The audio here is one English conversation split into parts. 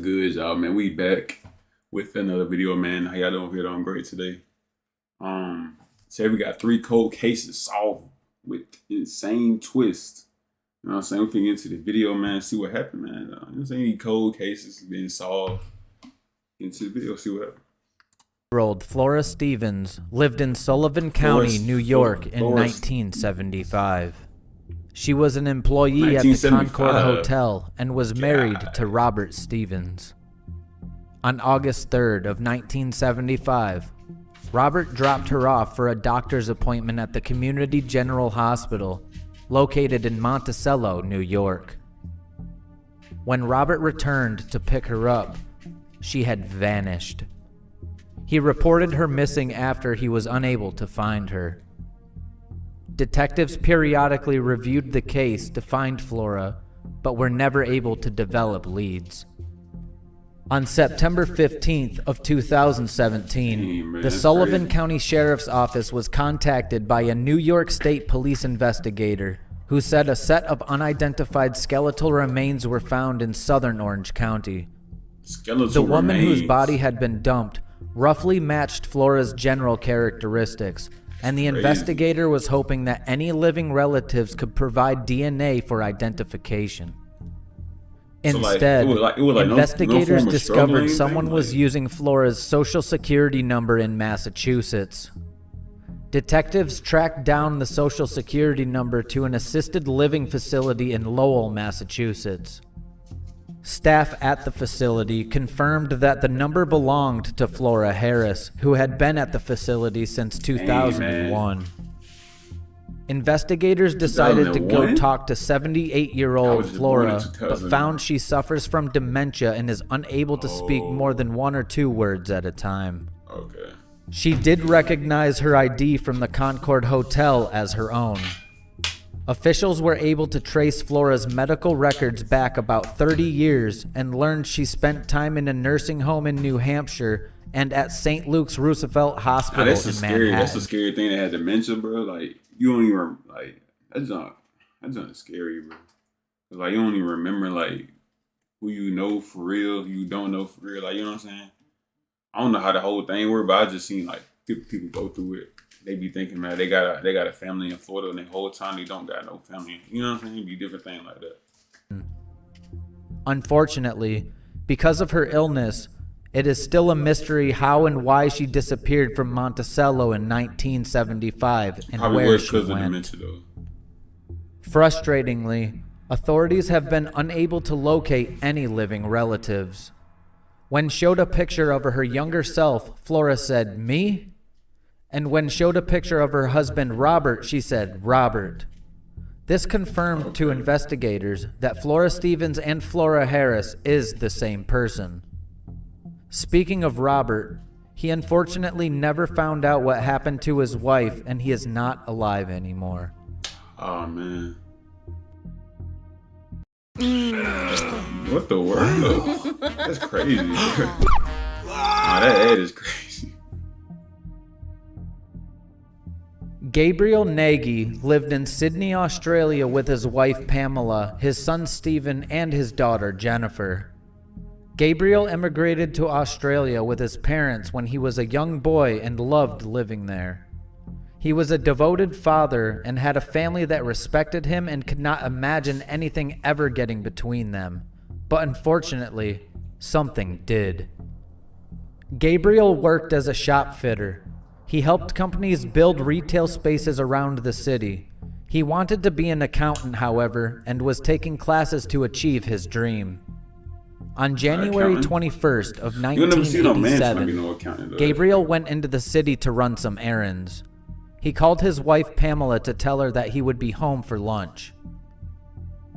good, y'all, man? We back with another video, man. How y'all doing? We're doing great today. Say we got 3 cold cases solved with insane twists. You know what I'm saying? We can get into the video, man, see what happened, man. You know what I'm saying? Any cold cases being solved. Get into the video, see what happened. Old Flora Stevens lived in Sullivan County, New York in 1975. She was an employee at the Concord Hotel and was married to Robert Stevens. On August 3rd of 1975, Robert dropped her off for a doctor's appointment at the Community General Hospital, located in Monticello, New York. When Robert returned to pick her up, she had vanished. He reported her missing after he was unable to find her. Detectives periodically reviewed the case to find Flora, but were never able to develop leads. On September 15th of 2017, the Sullivan County Sheriff's Office was contacted by a New York State police investigator who said a set of unidentified skeletal remains were found in southern Orange County. The woman whose body had been dumped roughly matched Flora's general characteristics, and the investigator was hoping that any living relatives could provide DNA for identification. Instead, investigators discovered someone was using Flora's social security number in Massachusetts. Detectives tracked down the social security number to an assisted living facility in Lowell, Massachusetts. Staff at the facility confirmed that the number belonged to Flora Harris, who had been at the facility since 2001. Investigators decided to go talk to 78-year-old Flora, but found she suffers from dementia and is unable to speak more than 1 or 2 words at a time. She did recognize her ID from the Concord Hotel as her own. Officials were able to trace Flora's medical records back about 30 years and learned she spent time in a nursing home in New Hampshire and at St. Luke's Roosevelt Hospital in Manhattan. That's a scary thing that had dementia, bro. Like, you don't even, like, that's not scary, bro. Like, you don't even remember, like, who you know for real, who you don't know for real. Like, you know what I'm saying? I don't know how the whole thing works, but I just seen, like, people go through it. They be thinking, man, they got a family in Florida, and the whole time they don't got no family. You know what I'm saying? It'd be a different thing like that. Unfortunately, because of her illness, it is still a mystery how and why she disappeared from Monticello in 1975 and where she went. Frustratingly, authorities have been unable to locate any living relatives. When showed a picture of her younger self, Flora said, "Me?" And when showed a picture of her husband, Robert, she said, "Robert." This confirmed to investigators that Flora Stevens and Flora Harris is the same person. Speaking of Robert, he unfortunately never found out what happened to his wife, and he is not alive anymore. Oh, man. What the world? That's crazy. That ad is crazy. Gabriel Nagy lived in Sydney, Australia with his wife Pamela, his son Stephen, and his daughter Jennifer. Gabriel immigrated to Australia with his parents when he was a young boy and loved living there. He was a devoted father and had a family that respected him and could not imagine anything ever getting between them. But unfortunately, something did. Gabriel worked as a shop fitter. He helped companies build retail spaces around the city. He wanted to be an accountant, however, and was taking classes to achieve his dream. On January 21st of 1987, Gabriel went into the city to run some errands. He called his wife Pamela to tell her that he would be home for lunch.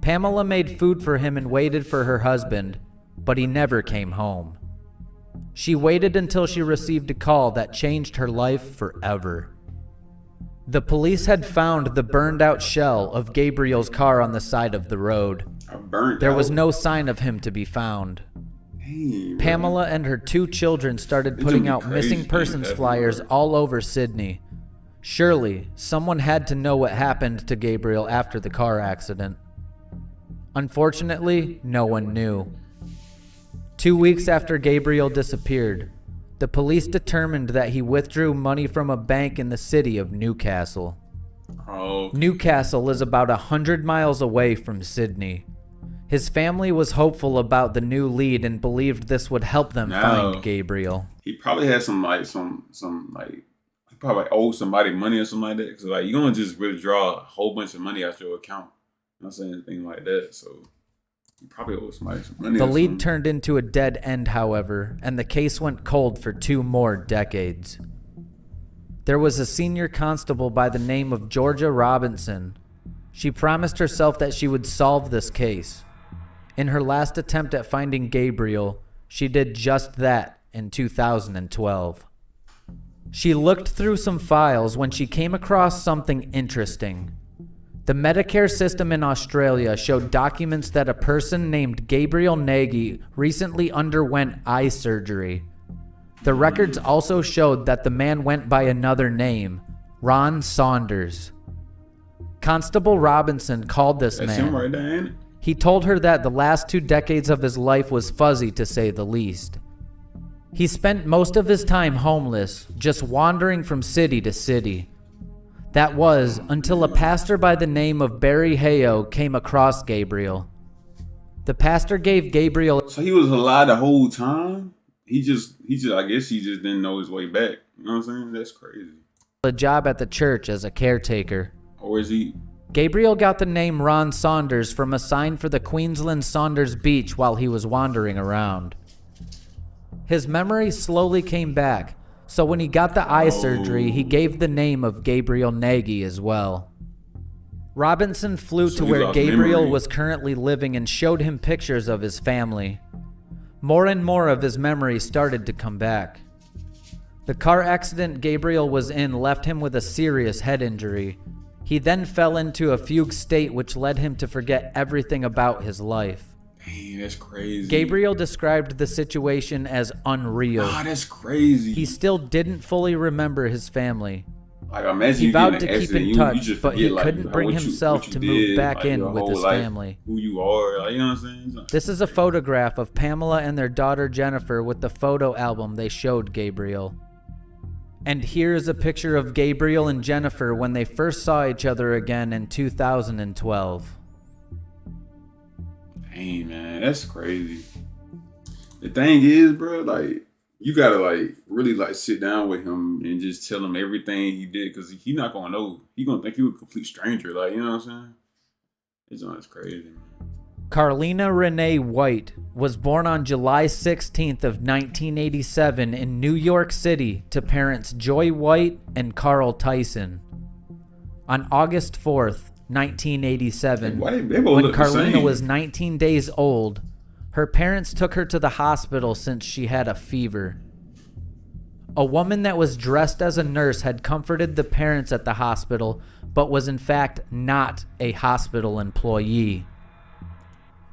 Pamela made food for him and waited for her husband, but he never came home. She waited until she received a call that changed her life forever. The police had found the burned-out shell of Gabriel's car on the side of the road. There was no sign of him to be found. Pamela and her 2 children started putting out missing persons flyers all over Sydney. Surely, someone had to know what happened to Gabriel after the car accident. Unfortunately, no one knew. 2 weeks after Gabriel disappeared, the police determined that he withdrew money from a bank in the city of Newcastle. Newcastle is about 100 miles away from Sydney. His family was hopeful about the new lead and believed this would help them find Gabriel. He probably had he probably owed somebody money or something like that. Cause like you don't just withdraw a whole bunch of money out your account. I'm not saying anything like that. So he probably owed somebody some money. The lead turned into a dead end, however, and the case went cold for 2 more decades. There was a senior constable by the name of Georgia Robinson. She promised herself that she would solve this case. In her last attempt at finding Gabriel, she did just that in 2012. She looked through some files when she came across something interesting. The Medicare system in Australia showed documents that a person named Gabriel Nagy recently underwent eye surgery. The records also showed that the man went by another name, Ron Saunders. Constable Robinson called this man. That's him right there, ain't it? He told her that the last 2 decades of his life was fuzzy, to say the least. He spent most of his time homeless, just wandering from city to city. That was until a pastor by the name of Barry Hayo came across Gabriel. The pastor gave Gabriel... So he was alive the whole time? He just, I guess he just didn't know his way back. You know what I'm saying? That's crazy. ...a job at the church as a caretaker. Or is he... Gabriel got the name Ron Saunders from a sign for the Queensland Saunders Beach while he was wandering around. His memory slowly came back, so when he got the eye surgery, he gave the name of Gabriel Nagy as well. Robinson flew to where Gabriel was currently living and showed him pictures of his family. More and more of his memory started to come back. The car accident Gabriel was in left him with a serious head injury. He then fell into a fugue state which led him to forget everything about his life. Dang, that's crazy. Gabriel described the situation as unreal. That's crazy. He still didn't fully remember his family. Like, imagine he you vowed to keep in touch, but he couldn't bring himself to move back in with his family. Who you are, like, you know what I'm saying? This is a photograph of Pamela and their daughter Jennifer with the photo album they showed Gabriel. And here's a picture of Gabriel and Jennifer when they first saw each other again in 2012. Dang, man, that's crazy. The thing is, bro, like, you gotta, like, really, like, sit down with him and just tell him everything he did, because he not gonna know. He gonna think you a complete stranger, like, you know what I'm saying? It's crazy, man. Carlina Renee White was born on July 16th of 1987 in New York City to parents Joy White and Carl Tyson. On August 4th, 1987, when Carlina was 19 days old, her parents took her to the hospital since she had a fever. A woman that was dressed as a nurse had comforted the parents at the hospital, but was in fact not a hospital employee.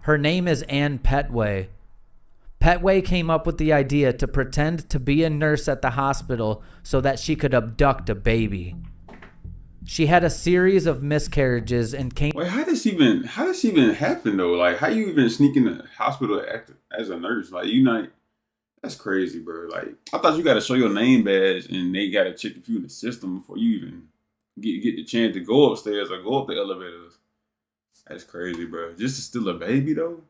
Her name is Ann Petway. Petway came up with the idea to pretend to be a nurse at the hospital so that she could abduct a baby. She had a series of miscarriages and came... Wait, how does even happen though? Like, how you even sneak in the hospital as a nurse? Like, you not... That's crazy, bro. Like, I thought you got to show your name badge and they got to check if you in the system before you even get the chance to go upstairs or go up the elevators. That's crazy, bro. Just to steal a baby, though?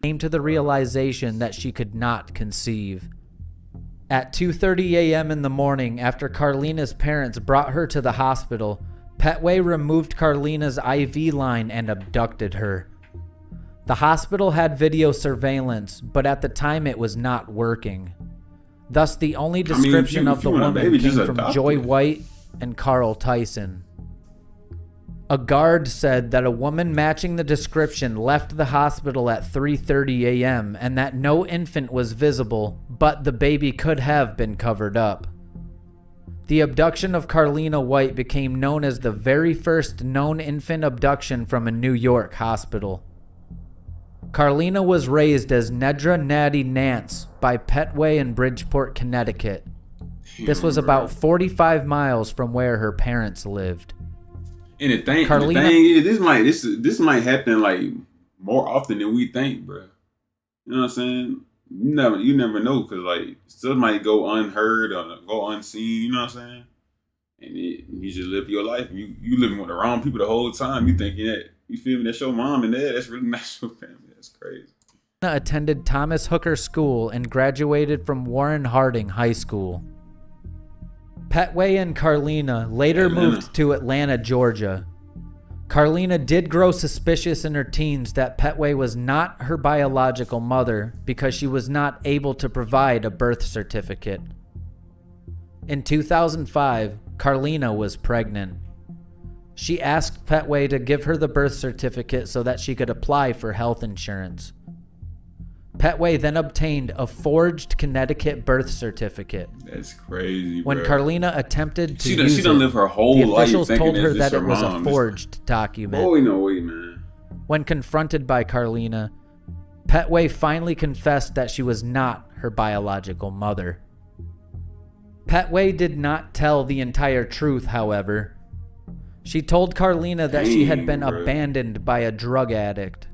Came to the realization that she could not conceive. At 2:30 a.m. in the morning, after Carlina's parents brought her to the hospital, Petway removed Carlina's IV line and abducted her. The hospital had video surveillance, but at the time it was not working. Thus, the only description of the woman came from Joy White and Carl Tyson. A guard said that a woman matching the description left the hospital at 3:30 a.m. and that no infant was visible, but the baby could have been covered up. The abduction of Carlina White became known as the very first known infant abduction from a New York hospital. Carlina was raised as Nedra Natty Nance by Petway in Bridgeport, Connecticut. This was about 45 miles from where her parents lived. And the thing is, this might happen like more often than we think, bro. You know what I'm saying? you never know, because like stuff might go unheard or go unseen. You know what I'm saying? And you just live your life. You living with the wrong people the whole time. You thinking that, you feel me? That's your mom and dad. That's really not your family. That's crazy. Attended Thomas Hooker School and graduated from Warren Harding High School. Petway and Carlina later moved to Atlanta, Georgia. Carlina did grow suspicious in her teens that Petway was not her biological mother because she was not able to provide a birth certificate. In 2005, Carlina was pregnant. She asked Petway to give her the birth certificate so that she could apply for health insurance. Petway then obtained a forged Connecticut birth certificate. That's crazy, When bro. Carlina attempted to she done live her whole the life officials thinking told her that it was mom. a forged document. Boy, no way, man. When confronted by Carlina, Petway finally confessed that she was not her biological mother. Petway did not tell the entire truth, however. She told Carlina that she had been abandoned by a drug addict.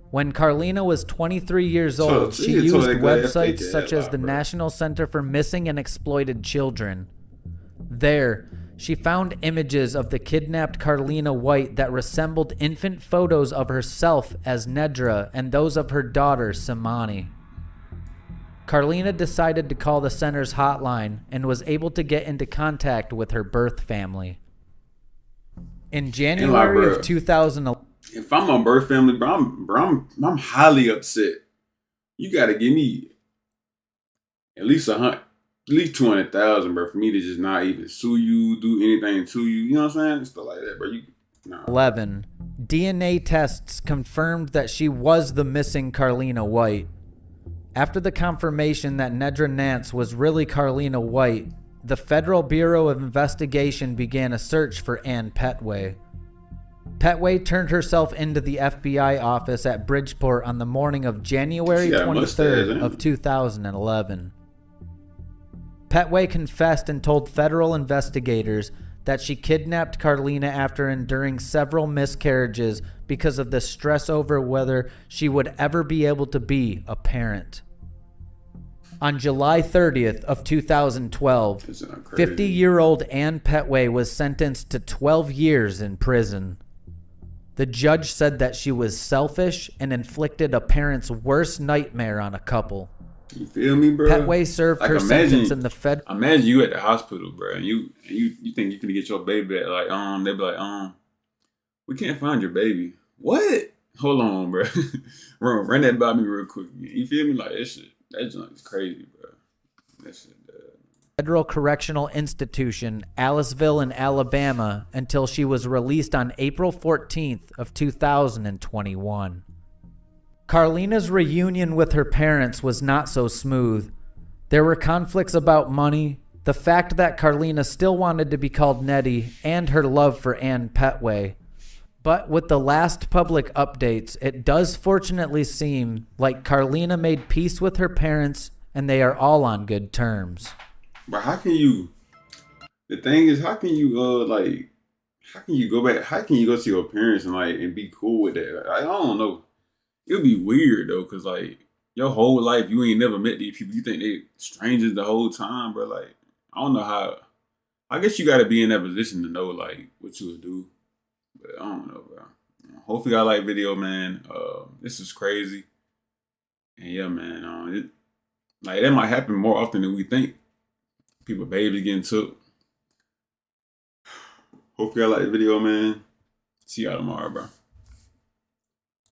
When Carlina was 23 years old, she used websites such as the National Center for Missing and Exploited Children. There, she found images of the kidnapped Carlina White that resembled infant photos of herself as Nedra and those of her daughter, Simani. Carlina decided to call the center's hotline and was able to get into contact with her birth family. In January of 2011, if I'm on birth family, bro, I'm highly upset. You gotta give me at least 200,000, bro, for me to just not even sue you, do anything to you. You know what I'm saying? Stuff like that, bro. 11. DNA tests confirmed that she was the missing Carlina White. After the confirmation that Nedra Nance was really Carlina White, the Federal Bureau of Investigation began a search for Ann Petway. Petway turned herself into the FBI office at Bridgeport on the morning of January 23rd of 2011. Petway confessed and told federal investigators that she kidnapped Carlina after enduring several miscarriages because of the stress over whether she would ever be able to be a parent. On July 30th of 2012, 50-year-old Ann Petway was sentenced to 12 years in prison. The judge said that she was selfish and inflicted a parent's worst nightmare on a couple. You feel me, bro? Petway served her sentence in the Fed. Imagine you at the hospital, bro, and you think you finna get your baby back. Like, they be like, we can't find your baby. What? Hold on, bro. Run that by me real quick. You feel me? Like, that junk is crazy, bro. That shit. Federal Correctional Institution, Aliceville in Alabama, until she was released on April 14th of 2021. Carlina's reunion with her parents was not so smooth. There were conflicts about money, the fact that Carlina still wanted to be called Nettie, and her love for Ann Petway. But with the last public updates, it does fortunately seem like Carlina made peace with her parents and they are all on good terms. But how can you? The thing is, how can you how can you go back? How can you go to your parents and be cool with that? I don't know. It'll be weird though, cause your whole life you ain't never met these people. You think they strangers the whole time, bro. Like, I don't know how. I guess you got to be in that position to know what you would do. But I don't know, bro. Hopefully, y'all like video, man. This is crazy, and yeah, man. That might happen more often than we think. People, babies getting took. Hopefully, y'all like the video, man. See y'all tomorrow, bro.